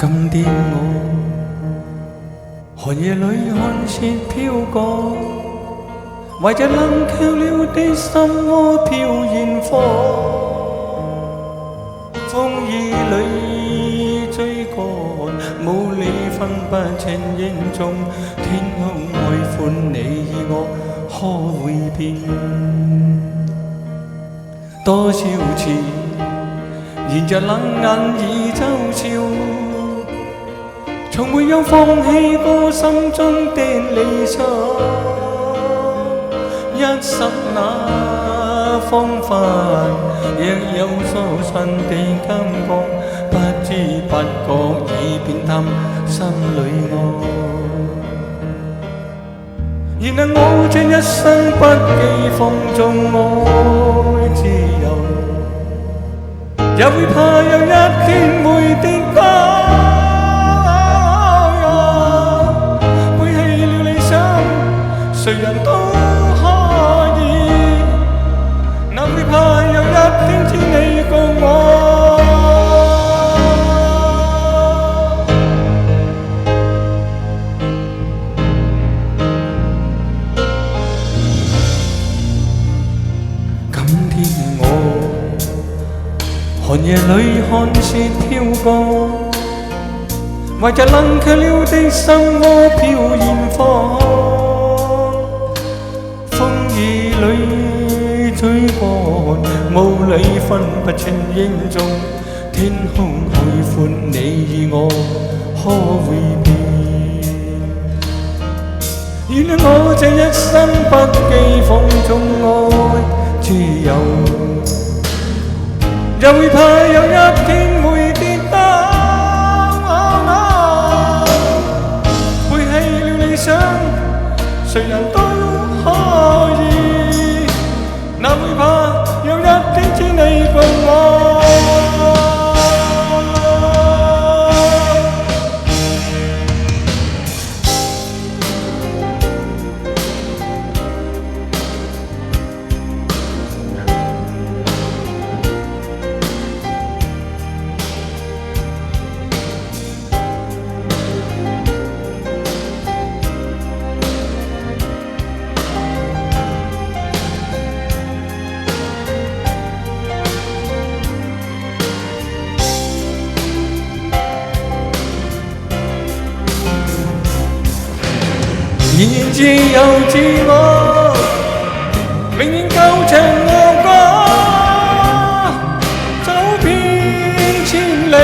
今天我寒夜裏看雪飄過，懷着冷卻了的心窩飄燃火，風雨裏追趕，無理分不清英雄，天空海闊你與我可會變？多少次燃着冷眼已嘲笑，從沒有放棄過心中的理想，一剎那芳華亦有疏散的感覺，不知不覺已變淡心裏愛。原來我這一生不羈放縱愛自由，也會怕有一天會跌倒。背棄了理想，誰人都可以，哪會怕有一天只你共我。今天我寒夜裏看雪飄過，懷着冷卻了的心窩飄燃火，風雨裏追趕，無理分不清英雄，天空海闊你與我可會變？原來我這一生不羈放縱愛自由，也會怕有一天會跌倒。背棄了理想，誰人都可以，哪會怕有一天只你共我。仍然自由自我，永遠夠長我歌，走遍千里。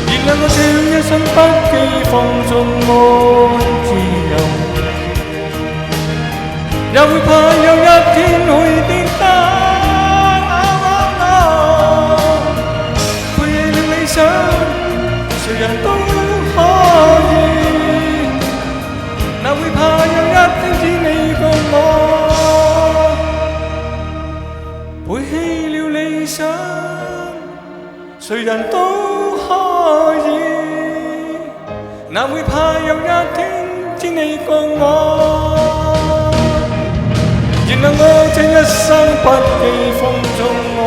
原諒我這一生不羈放縱愛自由，也會怕有一天會跌倒。背棄了理想，誰人都可以，哪會怕有一天只你共我。背棄了理想，誰人都可以，哪會怕有一天只你共我。原諒我這一生不羈放縱愛